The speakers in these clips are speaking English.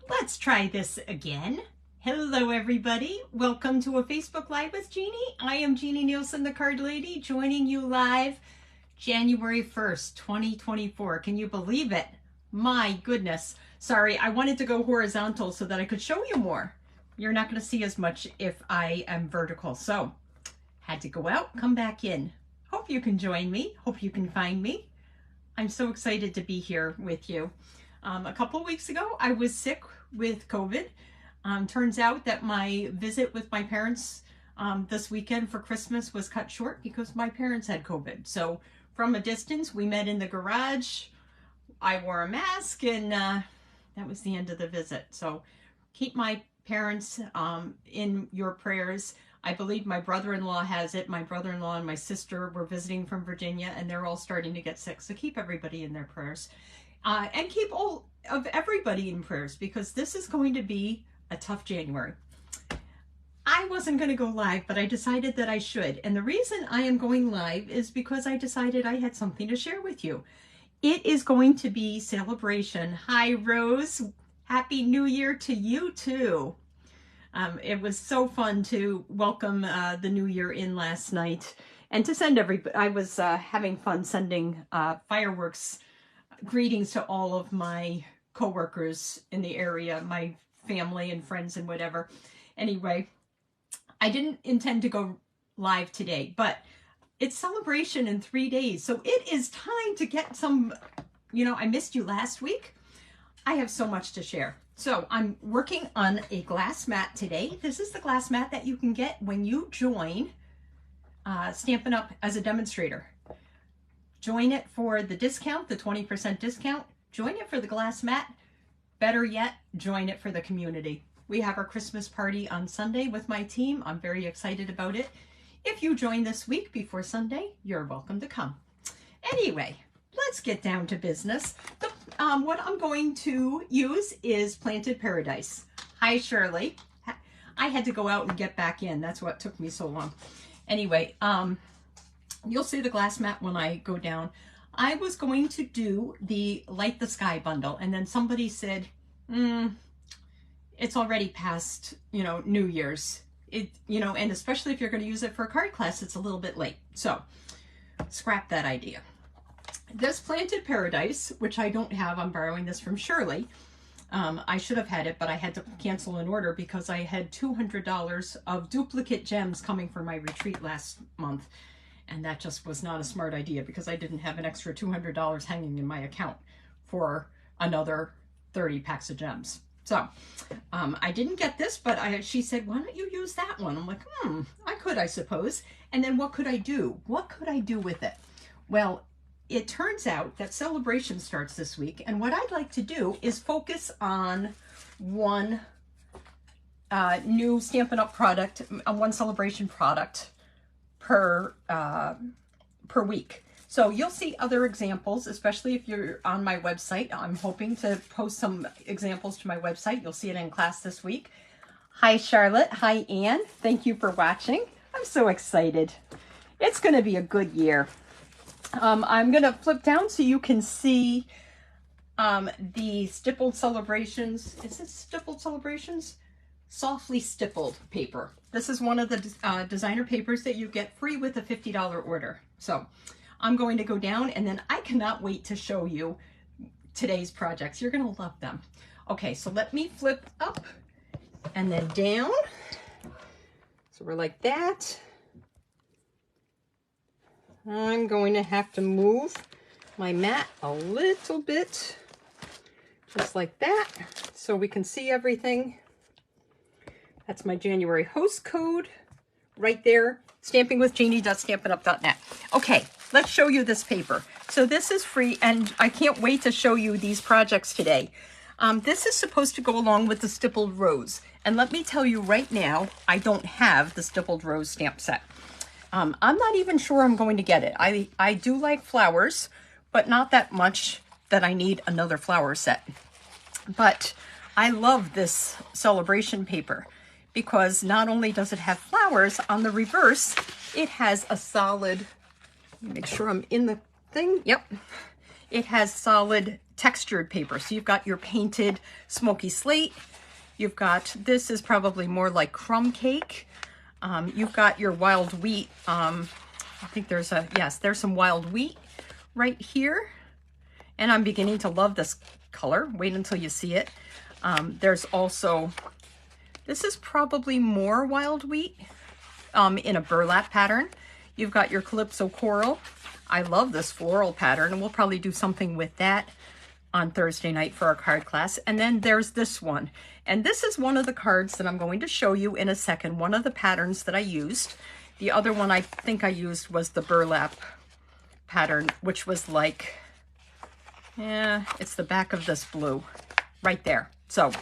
Let's try this again. Hello everybody, welcome to a Facebook Live with Jeannie. I am Jeannie Nielsen, the card lady, joining you live January 1st, 2024. Can you believe it? My goodness. Sorry, I wanted to go horizontal so that I could show you more. You're not going to see as much if I am vertical, so had to go out, come back in. Hope you can join me. Hope you can find me. I'm so excited to be here with you. A couple of weeks ago, I was sick with COVID. Turns out that my visit with my parents this weekend for Christmas was cut short because my parents had COVID. So from a distance, we met in the garage. I wore a mask, and that was the end of the visit. So keep my parents in your prayers. I believe my brother-in-law has it. My brother-in-law and my sister were visiting from Virginia, and they're all starting to get sick. So keep everybody in their prayers. And keep all of everybody in prayers, because this is going to be a tough January. I wasn't going to go live, but I decided that I should. And the reason I am going live is because I decided I had something to share with you. It is going to be Sale-a-bration. Hi, Rose. Happy New Year to you, too. It was so fun to welcome the New Year in last night, and to send everybody. I was having fun sending fireworks greetings to all of my coworkers in the area, my family and friends and whatever. Anyway, I didn't intend to go live today, but it's celebration in 3 days. So it is time to get some, I missed you last week. I have so much to share. So I'm working on a glass mat today. This is the glass mat that you can get when you join Stampin' Up! As a demonstrator. Join it for the discount, the 20% discount. Join it for the glass mat. Better yet, join it for the community. We have our Christmas party on Sunday with my team. I'm very excited about it. If you join this week before Sunday, you're welcome to come. Anyway, let's get down to business. What I'm going to use is Planted Paradise. Hi, Shirley. I had to go out and get back in. That's what took me so long. Anyway, you'll see the glass mat when I go down. I was going to do the Light the Sky bundle, and then somebody said, it's already past, New Year's. And especially if you're going to use it for a card class, it's a little bit late. So scrap that idea. This Planted Paradise, which I don't have, I'm borrowing this from Shirley. I should have had it, but I had to cancel an order because I had $200 of duplicate gems coming for my retreat last month. And that just was not a smart idea because I didn't have an extra $200 hanging in my account for another 30 packs of gems. So I didn't get this, but she said, why don't you use that one? I'm like, I could, I suppose. And then what could I do? What could I do with it? Well, it turns out that Celebration starts this week, and what I'd like to do is focus on one new Stampin' Up! Product, one Celebration product per week. So you'll see other examples, especially if you're on my website. I'm hoping to post some examples to my website. You'll see it in class this week. Hi, Charlotte. Hi, Anne. Sthank you for watching. I'm so excited. It's going to be a good year. I'm going to flip down so you can see the stippled celebrations. Is it stippled celebrations? Softly stippled paper. This is one of the designer papers that you get free with a $50 order. So I'm going to go down, and then I cannot wait to show you today's projects. You're going to love them. Okay, so let me flip up and then down. So we're like that. I'm going to have to move my mat a little bit, just like that, so we can see everything. That's my January host code right there, stampingwithjeannie.stampinup.net. Okay, let's show you this paper. So this is free, and I can't wait to show you these projects today. This is supposed to go along with the stippled rose. And let me tell you right now, I don't have the stippled rose stamp set. I'm not even sure I'm going to get it. I do like flowers, but not that much that I need another flower set. But I love this Sale-a-bration paper because not only does it have flowers, on the reverse, it has a solid, make sure I'm in the thing. Yep. It has solid textured paper. So you've got your painted smoky slate. You've got, this is probably more like crumb cake. You've got your wild wheat. I think there's there's some wild wheat right here. And I'm beginning to love this color. Wait until you see it. There's also, this is probably more wild wheat in a burlap pattern. You've got your Calypso Coral. I love this floral pattern, and we'll probably do something with that on Thursday night for our card class. And then there's this one. And this is one of the cards that I'm going to show you in a second. One of the patterns that I used. The other one I think I used was the burlap pattern, which was like, it's the back of this blue right there. So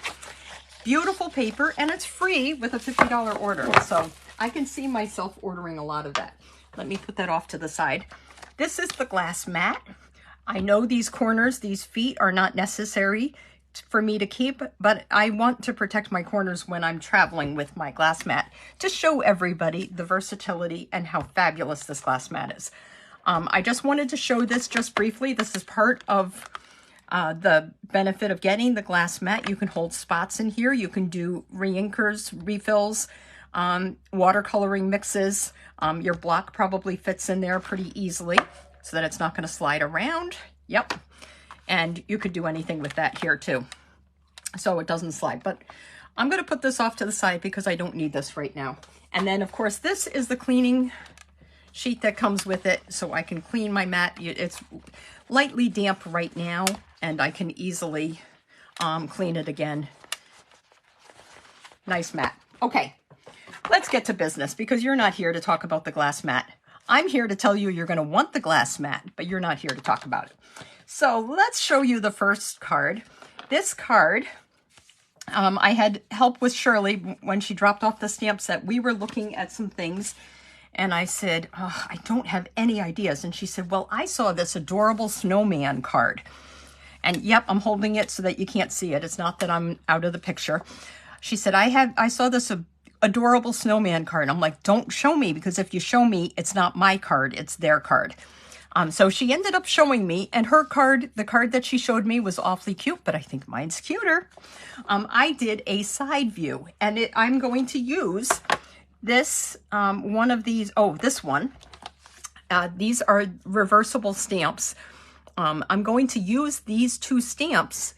beautiful paper, and it's free with a $50 order. So I can see myself ordering a lot of that. Let me put that off to the side. This is the glass mat. I know these corners, these feet are not necessary for me to keep, but I want to protect my corners when I'm traveling with my glass mat to show everybody the versatility and how fabulous this glass mat is. I just wanted to show this just briefly. This is part of the benefit of getting the glass mat. You can hold spots in here. You can do reinkers, refills, watercoloring mixes. Your block probably fits in there pretty easily so that it's not going to slide around. Yep. And you could do anything with that here too, so it doesn't slide. But I'm going to put this off to the side because I don't need this right now. And then, of course, this is the cleaning sheet that comes with it, so I can clean my mat. It's lightly damp right now, and I can easily clean it again. Nice mat. Okay, let's get to business, because you're not here to talk about the glass mat. I'm here to tell you you're going to want the glass mat, but you're not here to talk about it. So let's show you the first card. This card, I had help with Shirley when she dropped off the stamp set. We were looking at some things, and I said, oh, I don't have any ideas. And she said, well, I saw this adorable snowman card. And yep, I'm holding it so that you can't see it. It's not that I'm out of the picture. She said, I saw this adorable snowman card. I'm like, don't show me, because if you show me, it's not my card, it's their card. So she ended up showing me, and her card, the card that she showed me, was awfully cute, but I think mine's cuter. I did a side view, and I'm going to use this, one of these, this one. These are reversible stamps. I'm going to use these two stamps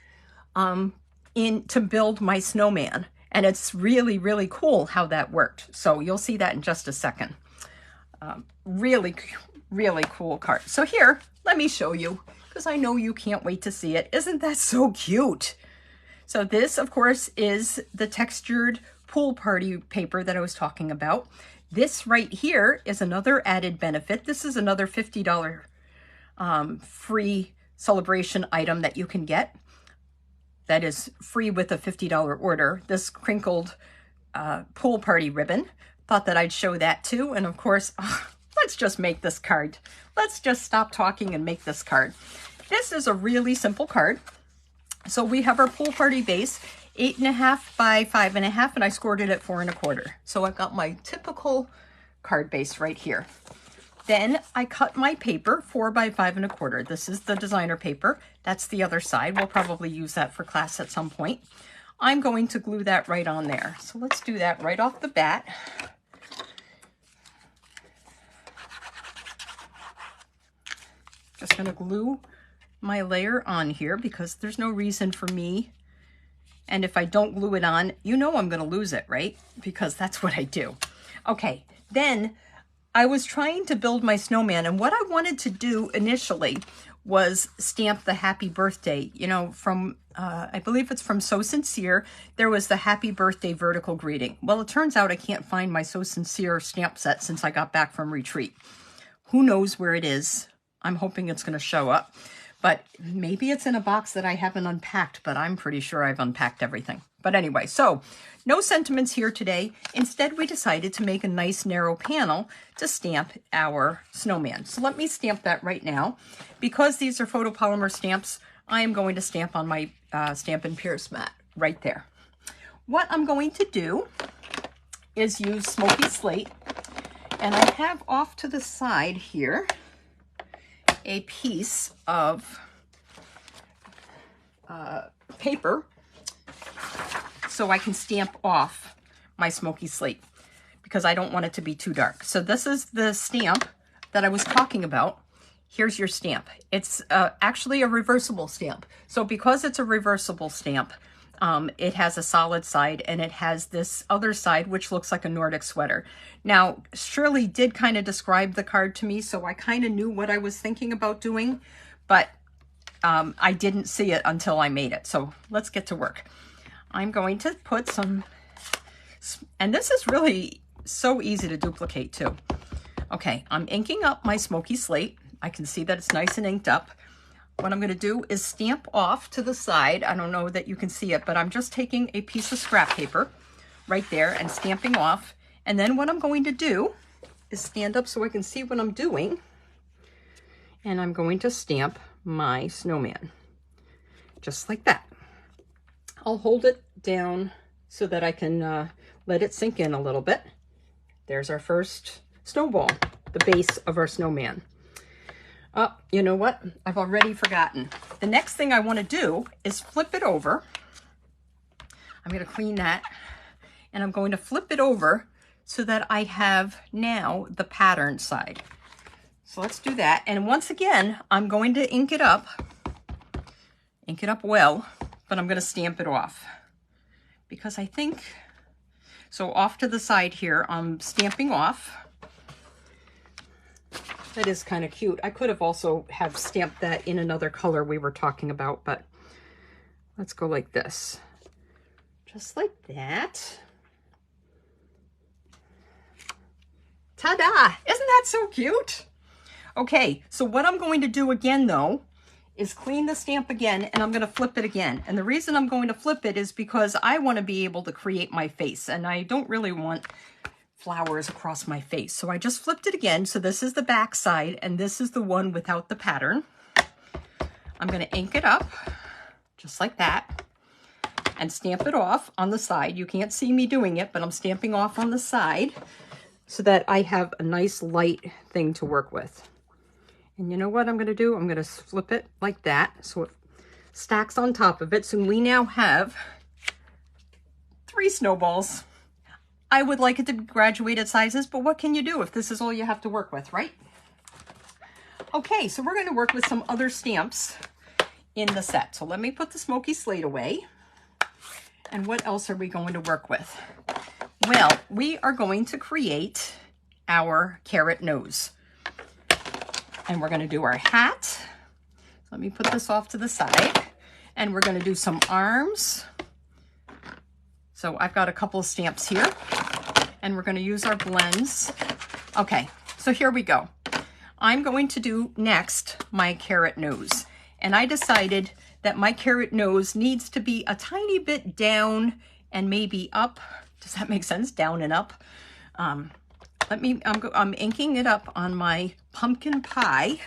to build my snowman. And it's really, really cool how that worked. So you'll see that in just a second. Really, really cool card. So here, let me show you, because I know you can't wait to see it. Isn't that so cute? So this, of course, is the textured pool party paper that I was talking about. This right here is another added benefit. This is another $50 free celebration item that you can get. That is free with a $50 order. This crinkled pool party ribbon. Thought that I'd show that too. And of course, let's just make this card. Let's just stop talking and make this card. This is a really simple card. So we have our pool party base, 8.5 by 5.5, and I scored it at 4 1/4. So I've got my typical card base right here. Then I cut my paper 4 by 5 1/4. This is the designer paper. That's the other side. We'll probably use that for class at some point. I'm going to glue that right on there. So let's do that right off the bat. Just going to glue my layer on here because there's no reason for me. And if I don't glue it on, you know I'm going to lose it, right? Because that's what I do. Okay, then I was trying to build my snowman, and what I wanted to do initially was stamp the happy birthday, you know, from, I believe it's from So Sincere. There was the happy birthday vertical greeting. Well, it turns out I can't find my So Sincere stamp set since I got back from retreat. Who knows where it is? I'm hoping it's going to show up, but maybe it's in a box that I haven't unpacked, but I'm pretty sure I've unpacked everything. But anyway, so no sentiments here today. Instead, we decided to make a nice narrow panel to stamp our snowman. So let me stamp that right now. Because these are photopolymer stamps, I am going to stamp on my Stampin' Pierce mat right there. What I'm going to do is use Smoky Slate, and I have off to the side here a piece of paper so I can stamp off my smoky slate because I don't want it to be too dark. So this is the stamp that I was talking about. Here's your stamp. It's actually a reversible stamp. So because it's a reversible stamp, it has a solid side and it has this other side which looks like a Nordic sweater. Now, Shirley did kind of describe the card to me, so I kind of knew what I was thinking about doing, but I didn't see it until I made it. So let's get to work. I'm going to put some, and this is really so easy to duplicate too. Okay, I'm inking up my smoky slate. I can see that it's nice and inked up. What I'm going to do is stamp off to the side. I don't know that you can see it, but I'm just taking a piece of scrap paper right there and stamping off. And then what I'm going to do is stand up so I can see what I'm doing. And I'm going to stamp my snowman, just like that. I'll hold it down so that I can let it sink in a little bit. There's our first snowball, the base of our snowman. Oh, you know what? I've already forgotten. The next thing I want to do is flip it over. I'm going to clean that, and I'm going to flip it over so that I have now the pattern side. So let's do that. And once again, I'm going to ink it up well, but I'm going to stamp it off because I think, so off to the side here, I'm stamping off. That is kind of cute. I could have also have stamped that in another color we were talking about, but let's go like this. Just like that. Ta-da! Isn't that so cute? Okay, so what I'm going to do again though is clean the stamp again, and I'm going to flip it again. And the reason I'm going to flip it is because I want to be able to create my face, and I don't really want flowers across my face. So I just flipped it again. So this is the back side, and this is the one without the pattern. I'm going to ink it up just like that and stamp it off on the side. You can't see me doing it, but I'm stamping off on the side so that I have a nice light thing to work with. And you know what I'm going to do? I'm going to flip it like that so it stacks on top of it. So we now have 3 snowballs. I would like it to be graduated sizes, but what can you do if this is all you have to work with, right? Okay, so we're going to work with some other stamps in the set. So let me put the smoky slate away. And what else are we going to work with? Well, we are going to create our carrot nose. And we're going to do our hat. So let me put this off to the side. And we're going to do some arms. So I've got a couple of stamps here. And we're going to use our blends. Okay, so here we go. I'm going to do next my carrot nose. And I decided that my carrot nose needs to be a tiny bit down and maybe up. Does that make sense? Down and up. I'm inking it up on my pumpkin pie.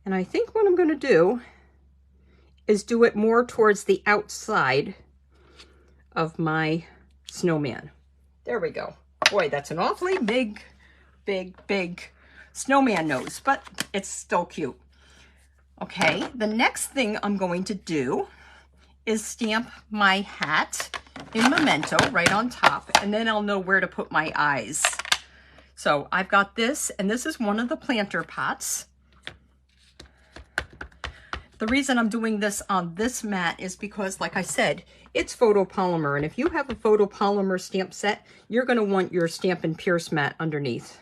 And I think what I'm going to do is do it more towards the outside of my snowman. There we go. Boy, that's an awfully big snowman nose, but it's still cute. Okay, the next thing I'm going to do is stamp my hat in Memento right on top, and then I'll know where to put my eyes. So I've got this, and this is one of the planter pots. The reason I'm doing this on this mat is because, like I said, it's photopolymer, and if you have a photopolymer stamp set, you're going to want your Stampin' Pierce mat underneath.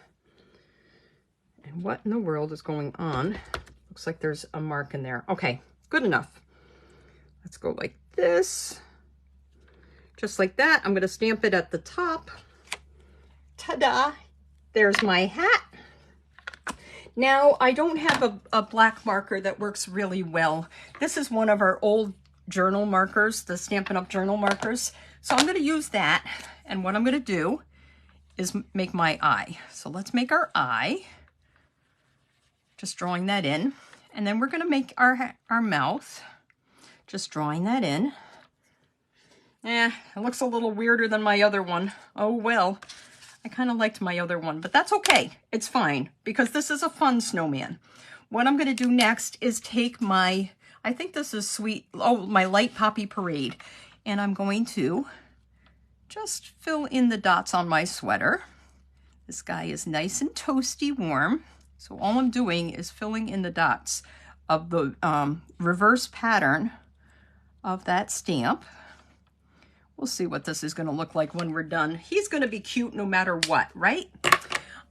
And what in the world is going on? Looks like there's a mark in there. Okay, good enough. Let's go like this. Just like that. I'm going to stamp it at the top. Ta-da! There's my hat. Now, I don't have a black marker that works really well. This is one of our old journal markers, the Stampin' Up! Journal markers. So I'm going to use that. And what I'm going to do is make my eye. So let's make our eye. Just drawing that in. And then we're going to make our mouth. Just drawing that in. It looks a little weirder than my other one. Oh, well. I kind of liked my other one, but that's okay. It's fine, because this is a fun snowman. What I'm going to do next is take my, I think this is Sweet, oh, my Light Poppy Parade. And I'm going to just fill in the dots on my sweater. This guy is nice and toasty warm. So all I'm doing is filling in the dots of the reverse pattern of that stamp. We'll see what this is going to look like when we're done. He's going to be cute no matter what, right?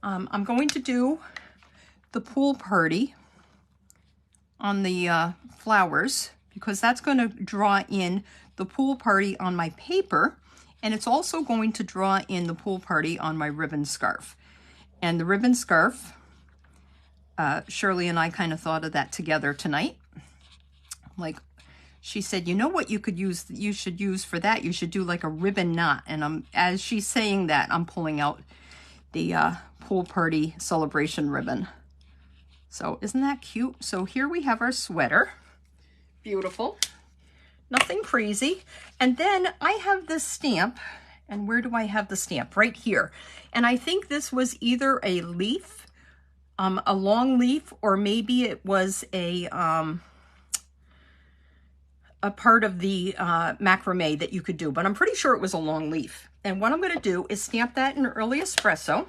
I'm going to do the pool party on the flowers because that's going to draw in the pool party on my paper, and it's also going to draw in the pool party on my ribbon scarf. And the ribbon scarf, Shirley and I kind of thought of that together tonight. Like, she said, you know what you could use, you should use for that? You should do like a ribbon knot. And as she's saying that, I'm pulling out the pool party celebration ribbon. So isn't that cute? So here we have our sweater. Beautiful. Nothing crazy. And then I have this stamp. And where do I have the stamp? Right here. And I think this was either a leaf, a long leaf, or maybe it was a part of the macrame that you could do, but I'm pretty sure it was a long leaf. And what I'm going to do is stamp that in early espresso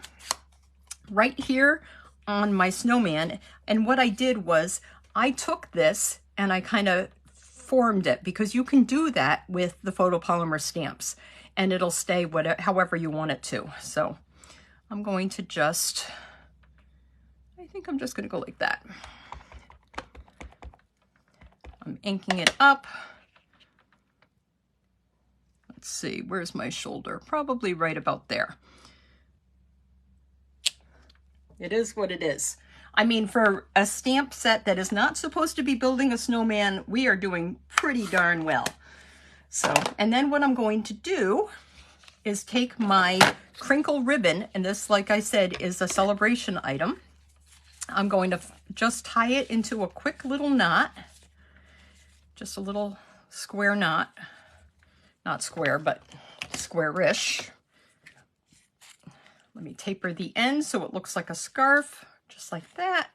right here on my snowman. And what I did was I took this and I kind of formed it, because you can do that with the photopolymer stamps and it'll stay whatever, however you want it to. So I'm going to just, I think I'm just going to go like that. I'm inking it up. Let's see, where's my shoulder? Probably right about there. It is what it is. I mean, for a stamp set that is not supposed to be building a snowman, we are doing pretty darn well. So, and then what I'm going to do is take my crinkle ribbon, and this, like I said, is a celebration item. I'm going to just tie it into a quick little knot. Just a little square knot. Not square, but square-ish. Let me taper the end so it looks like a scarf, just like that.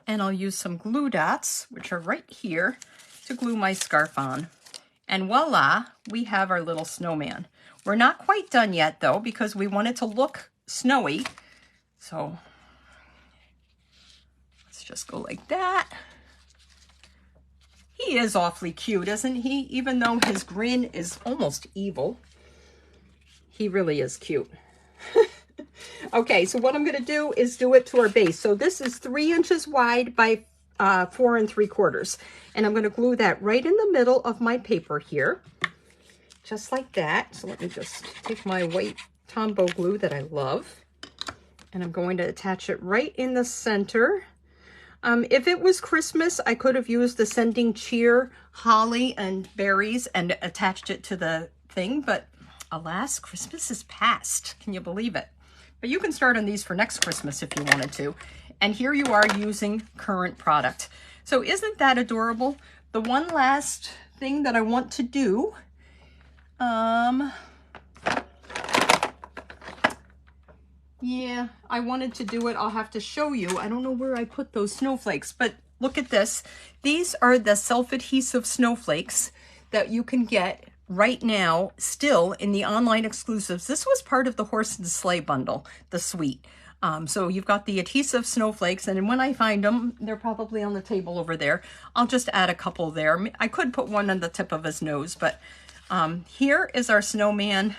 And I'll use some glue dots, which are right here, to glue my scarf on. And voila, we have our little snowman. We're not quite done yet, though, because we want it to look snowy. So let's just go like that. He is awfully cute, isn't he? Even though his grin is almost evil, he really is cute. Okay, so what I'm going to do is do it to our base. So this is 3 inches wide by 4 3/4. And I'm going to glue that right in the middle of my paper here, just like that. So let me just take my white Tombow glue that I love, and I'm going to attach it right in the center. If it was Christmas, I could have used the Sending Cheer holly and berries and attached it to the thing, but alas, Christmas is past. Can you believe it? But you can start on these for next Christmas if you wanted to. And here you are using current product. So isn't that adorable? The one last thing that I want to do, yeah, I wanted to do it. I'll have to show you. I don't know where I put those snowflakes, but look at this. These are the self-adhesive snowflakes that you can get right now, still in the online exclusives. This was part of the Horse and Sleigh bundle, the suite. So you've got the adhesive snowflakes, and when I find them, they're probably on the table over there. I'll just add a couple there. I could put one on the tip of his nose, but here is our snowman.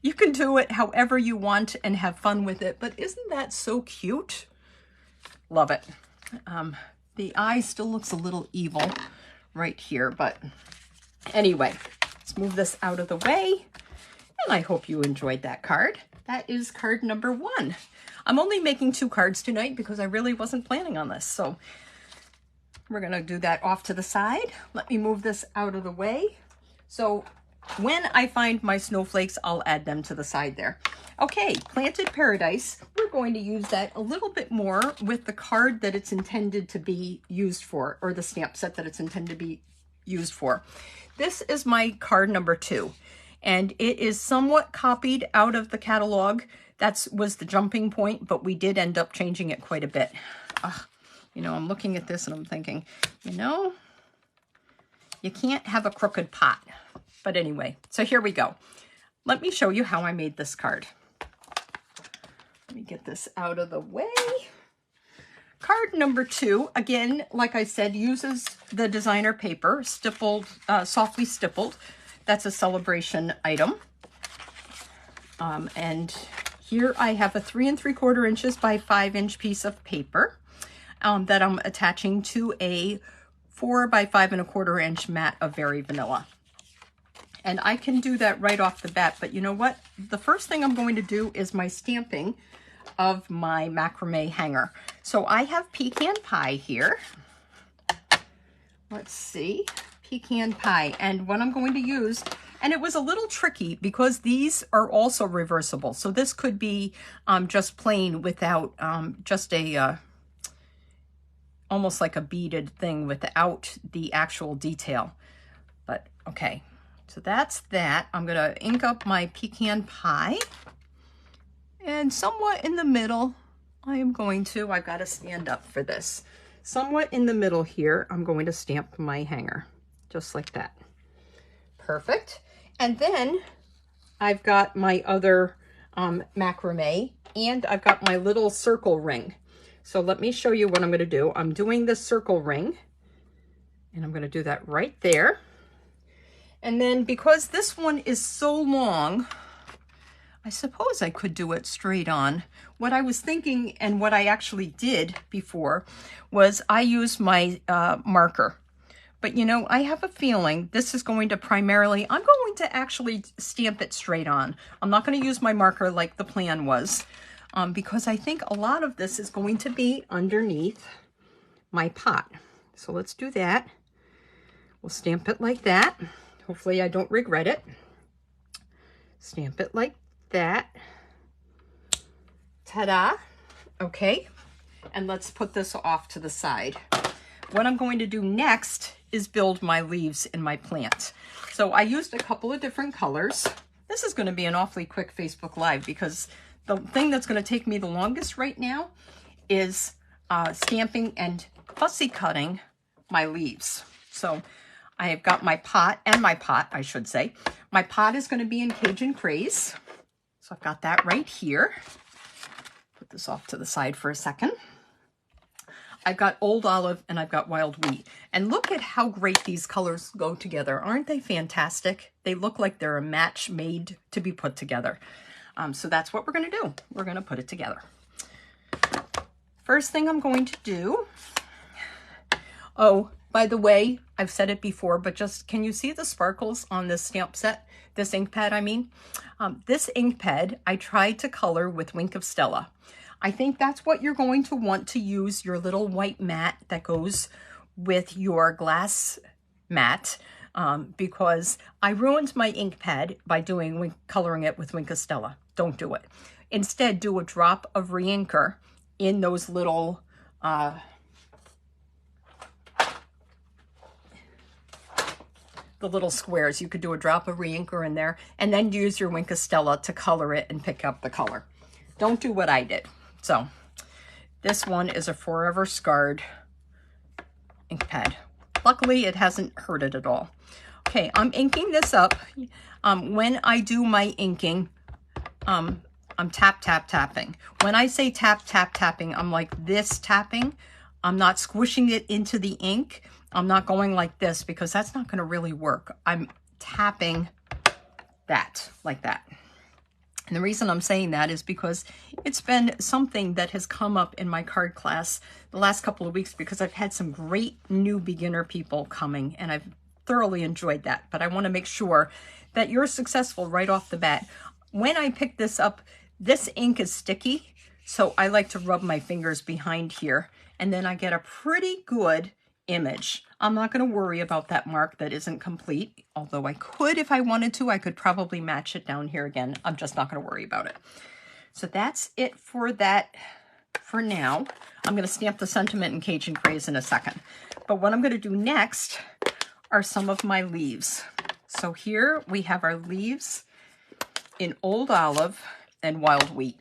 You can do it however you want and have fun with it, but isn't that so cute? Love it. The eye still looks a little evil right here, but anyway, let's move this out of the way, and I hope you enjoyed that card. That is card number 1. I'm only making 2 cards tonight because I really wasn't planning on this, so we're going to do that off to the side. Let me move this out of the way. So when I find my snowflakes, I'll add them to the side there. Okay, Planted Paradise. We're going to use that a little bit more with the card that it's intended to be used for, or the stamp set that it's intended to be used for. This is my card number 2, and it is somewhat copied out of the catalog. That was the jumping point, but we did end up changing it quite a bit. You know, I'm looking at this and I'm thinking, you know, you can't have a crooked pot. But anyway, so here we go. Let me show you how I made this card. Let me get this out of the way. Card number 2, again, like I said, uses the designer paper, stippled, softly stippled. That's a celebration item. And here I have a 3 3/4 inches by 5 inch piece of paper that I'm attaching to a 4 by 5 1/4 inch mat of Very Vanilla. And I can do that right off the bat, but you know what? The first thing I'm going to do is my stamping of my macrame hanger. So I have pecan pie here. Let's see, pecan pie. And what I'm going to use, and it was a little tricky because these are also reversible. So this could be just plain without just a, almost like a beaded thing without the actual detail. But okay, so that's that. I'm gonna ink up my pecan pie. And somewhat in the middle, I've got to stand up for this. Somewhat in the middle here, I'm going to stamp my hanger, just like that. Perfect. And then I've got my other macrame, and I've got my little circle ring. So let me show you what I'm going to do. I'm doing the circle ring, and I'm going to do that right there. And then because this one is so long, I suppose I could do it straight on. What I was thinking and what I actually did before was I used my marker. But you know, I have a feeling this is going to primarily, I'm going to actually stamp it straight on. I'm not going to use my marker like the plan was because I think a lot of this is going to be underneath my pot. So let's do that. We'll stamp it like that. Hopefully I don't regret it. Stamp it like that. Ta-da. Okay, and let's put this off to the side. What I'm going to do next is build my leaves in my plant. So I used a couple of different colors. This is going to be an awfully quick Facebook Live because the thing that's going to take me the longest right now is stamping and fussy cutting my leaves. So I have got my pot, I should say. My pot is going to be in Cajun Craze. So I've got that right here. Put this off to the side for a second. I've got Old Olive and I've got Wild Wheat. And look at how great these colors go together. Aren't they fantastic? They look like they're a match made to be put together. So that's what we're going to do. We're going to put it together. First thing I'm going to do, oh, by the way, I've said it before, but just, can you see the sparkles on this stamp set? This ink pad, I mean. This ink pad, I tried to color with Wink of Stella. I think that's what you're going to want to use, your little white mat that goes with your glass mat, because I ruined my ink pad by coloring it with Wink of Stella. Don't do it. Instead, do a drop of re-inker in those little the little squares. You could do a drop of re-inker in there and then use your Wink of Stella to color it and pick up the color. Don't do what I did. So this one is a Forever Scarred ink pad. Luckily, it hasn't hurt it at all. Okay, I'm inking this up. When I do my inking, I'm tap, tap, tapping. When I say tap, tap, tapping, I'm like this tapping. I'm not squishing it into the ink. I'm not going like this because that's not going to really work. I'm tapping that, like that. And the reason I'm saying that is because it's been something that has come up in my card class the last couple of weeks because I've had some great new beginner people coming and I've thoroughly enjoyed that. But I want to make sure that you're successful right off the bat. When I pick this up, this ink is sticky, so I like to rub my fingers behind here and then I get a pretty good image. I'm not going to worry about that mark that isn't complete, although I could, if I wanted to, I could probably match it down here again. I'm just not going to worry about it. So that's it for that for now. I'm going to stamp the sentiment in Cajun Craze in a second. But what I'm going to do next are some of my leaves. So here we have our leaves in Old Olive and Wild Wheat.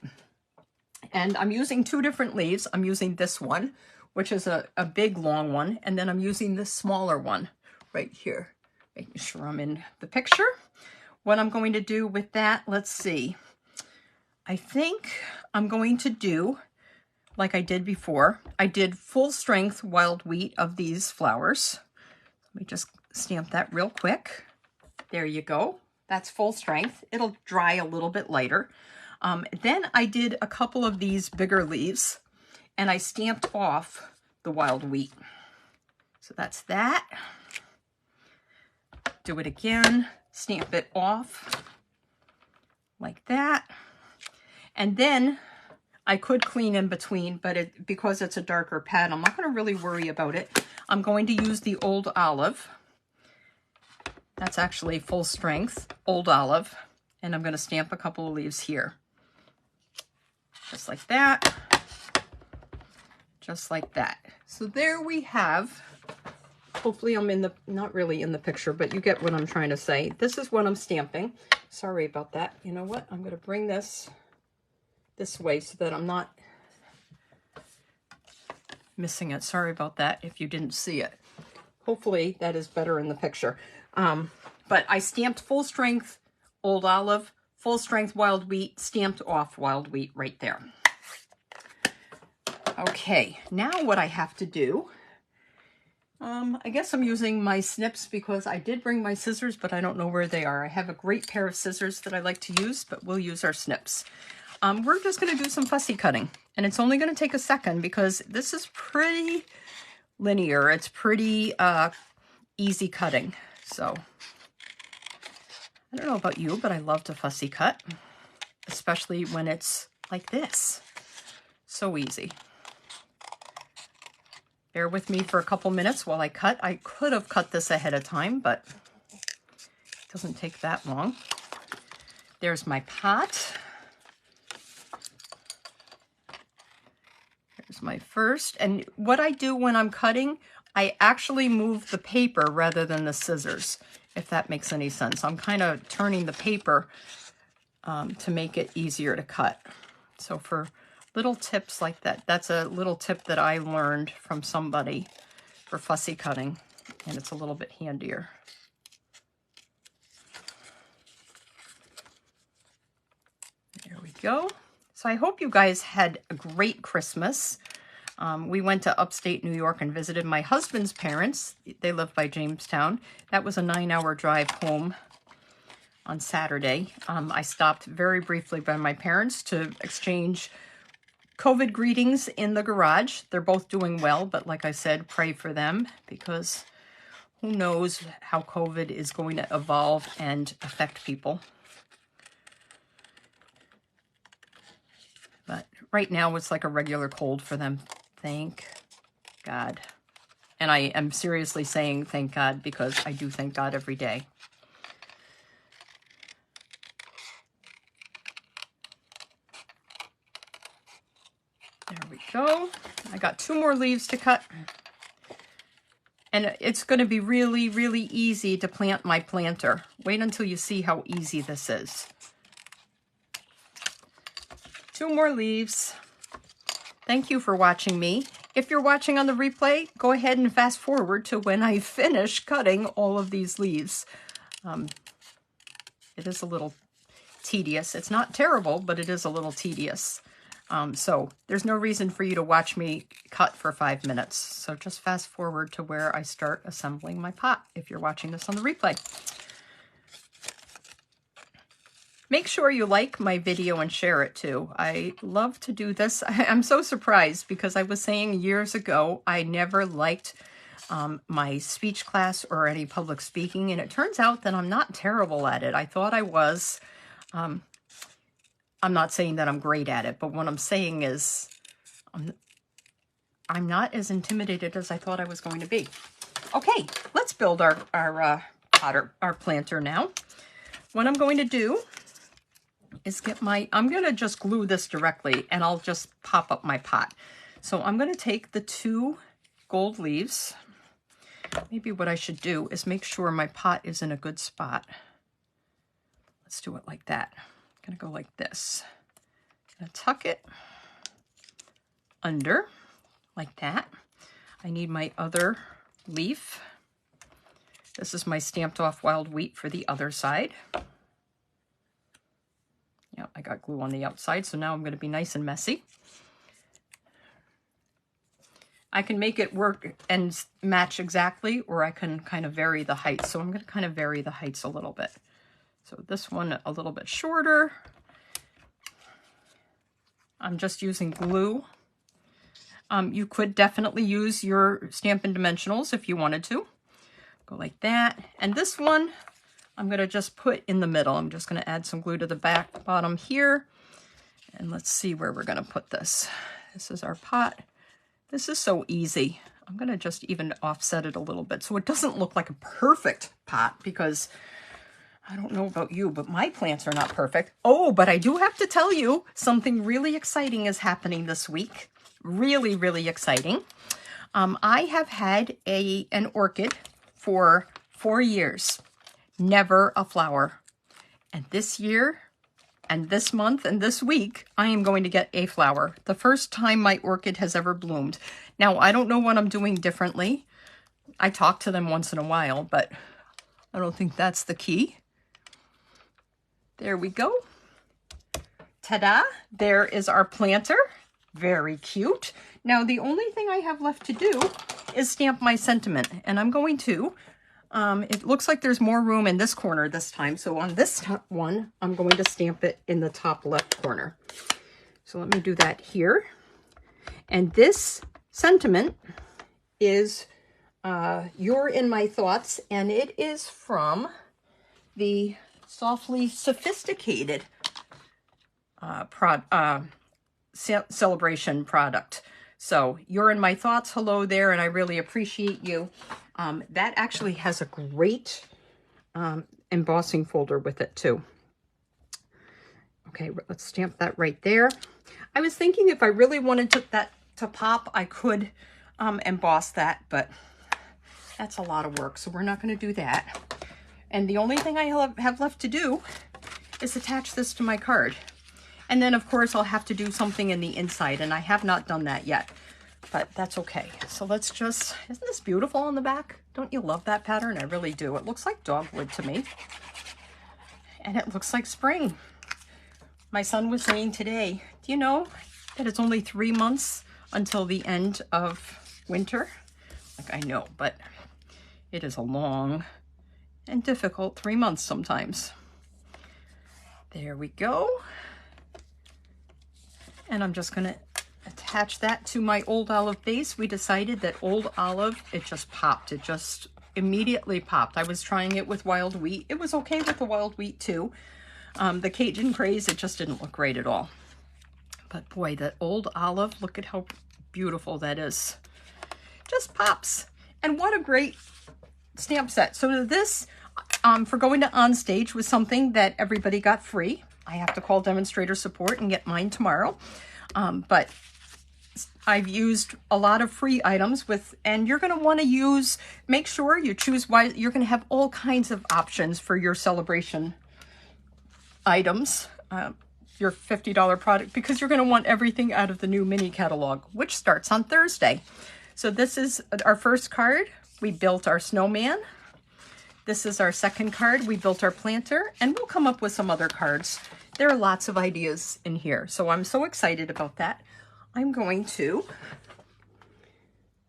And I'm using two different leaves. I'm using this one, which is a big long one, and then I'm using this smaller one right here, making sure I'm in the picture. What I'm going to do with that, let's see. I think I'm going to do like I did before. I did full strength wild wheat of these flowers. Let me just stamp that real quick. There you go. That's full strength. It'll dry a little bit lighter. Then I did a couple of these bigger leaves and I stamped off the wild wheat. So that's that. Do it again, stamp it off like that. And then I could clean in between, but because it's a darker pad, I'm not going to really worry about it. I'm going to use the Old Olive. That's actually full strength, Old Olive. And I'm going to stamp a couple of leaves here. Just like that. Just like that. So there we have, hopefully I'm in the, not really in the picture, but you get what I'm trying to say. This is what I'm stamping. Sorry about that. You know what? I'm going to bring this way so that I'm not missing it. Sorry about that if you didn't see it. Hopefully that is better in the picture. But I stamped full strength Old Olive, full strength wild wheat, stamped off wild wheat right there. Okay, now what I have to do, I guess I'm using my snips because I did bring my scissors, but I don't know where they are. I have a great pair of scissors that I like to use, but we'll use our snips. We're just going to do some fussy cutting, and it's only going to take a second because this is pretty linear. It's pretty easy cutting. So I don't know about you, but I love to fussy cut, especially when it's like this. So easy. Bear with me for a couple minutes while I cut. I could have cut this ahead of time, but it doesn't take that long. There's my pot. Here's my first. And what I do when I'm cutting, I actually move the paper rather than the scissors, if that makes any sense. I'm kind of turning the paper to make it easier to cut. So for little tips like that, that's a little tip that I learned from somebody for fussy cutting, and it's a little bit handier. There we go. So I hope you guys had a great Christmas. We went to upstate New York and visited my husband's parents. They live by Jamestown. That was a 9-hour drive home on Saturday. I stopped very briefly by my parents to exchange COVID greetings in the garage. They're both doing well, but like I said, pray for them because who knows how COVID is going to evolve and affect people. But right now it's like a regular cold for them. Thank God. And I am seriously saying thank God because I do thank God every day. There we go. I got 2 more leaves to cut. And it's going to be really, really easy to plant my planter. Wait until you see how easy this is. 2 more leaves. Thank you for watching me. If you're watching on the replay, go ahead and fast forward to when I finish cutting all of these leaves. It is a little tedious. It's not terrible, but it is a little tedious. So there's no reason for you to watch me cut for 5 minutes. So just fast forward to where I start assembling my pot if you're watching this on the replay. Make sure you like my video and share it too. I love to do this. I'm so surprised because I was saying years ago I never liked my speech class or any public speaking, and it turns out that I'm not terrible at it. I thought I was. I'm not saying that I'm great at it, but what I'm saying is I'm not as intimidated as I thought I was going to be. Okay, let's build our planter now. What I'm going to do is get I'm going to just glue this directly and I'll just pop up my pot. So I'm going to take the 2 gold leaves. Maybe what I should do is make sure my pot is in a good spot. Let's do it like that. I'm going to go like this. I'm going to tuck it under like that. I need my other leaf. This is my stamped off wild wheat for the other side. Yeah, I got glue on the outside, so now I'm going to be nice and messy. I can make it work and match exactly, or I can kind of vary the height. So I'm going to kind of vary the heights a little bit. So this one a little bit shorter. I'm just using glue. You could definitely use your Stampin' Dimensionals if you wanted to. Go like that. And this one, I'm going to just put in the middle. I'm just going to add some glue to the bottom here. And let's see where we're going to put this. This is our pot. This is so easy. I'm going to just even offset it a little bit so it doesn't look like a perfect pot, because I don't know about you, but my plants are not perfect. Oh, but I do have to tell you something really exciting is happening this week. Really, really exciting. I have had an orchid for 4 years, never a flower. And this year and this month and this week, I am going to get a flower. The first time my orchid has ever bloomed. Now, I don't know what I'm doing differently. I talk to them once in a while, but I don't think that's the key. There we go. Ta-da! There is our planter. Very cute. Now, the only thing I have left to do is stamp my sentiment, and I'm going to. It looks like there's more room in this corner this time, so on this one, I'm going to stamp it in the top left corner. So let me do that here. And this sentiment is You're in My Thoughts, and it is from the Softly Sophisticated Sale-a-bration product. So You're in My Thoughts, hello there, and I really appreciate you. That actually has a great embossing folder with it too. Okay, let's stamp that right there. I was thinking if I really wanted that to pop, I could emboss that, but that's a lot of work, so we're not going to do that. And the only thing I have left to do is attach this to my card. And then, of course, I'll have to do something in the inside, and I have not done that yet, but that's okay. So let's just, isn't this beautiful on the back? Don't you love that pattern? I really do. It looks like dogwood to me, and it looks like spring. My son was saying today, do you know that it's only 3 months until the end of winter? Like, I know, but it is a long and difficult 3 months sometimes. There we go. And I'm just going to attach that to my Old Olive base. We decided that Old Olive, it just popped. It just immediately popped. I was trying it with wild wheat. It was okay with the wild wheat too. The Cajun Craze, it just didn't look great at all. But boy, that Old Olive, look at how beautiful that is. Just pops. And what a great stamp set. So this, for going to On Stage, was something that everybody got free. I have to call demonstrator support and get mine tomorrow. But I've used a lot of free items with, and you're going to want to use, make sure you choose why you're going to have all kinds of options for your celebration items, your $50 product, because you're going to want everything out of the new mini catalog, which starts on Thursday. So this is our first card. We built our snowman. This is our second card. We built our planter, and we'll come up with some other cards. There are lots of ideas in here, so I'm so excited about that. I'm going to,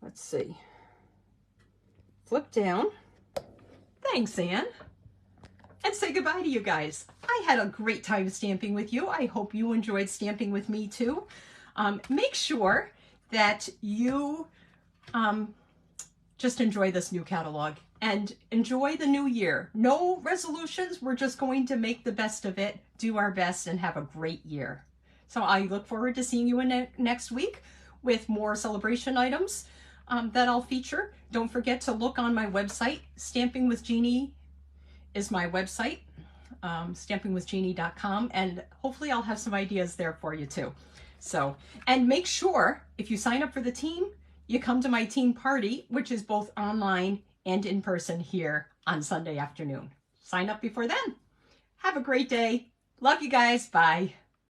let's see, flip down. Thanks, Anne. And say goodbye to you guys. I had a great time stamping with you. I hope you enjoyed stamping with me too. Make sure that you just enjoy this new catalog and enjoy the new year. No resolutions. We're just going to make the best of it, do our best, and have a great year. So I look forward to seeing you next week with more celebration items that I'll feature. Don't forget to look on my website. Stamping with Jeannie is my website, stampingwithjeannie.com, and hopefully I'll have some ideas there for you too. So, and make sure if you sign up for the team, you come to my team party, which is both online and in person here on Sunday afternoon. Sign up before then. Have a great day. Love you guys. Bye.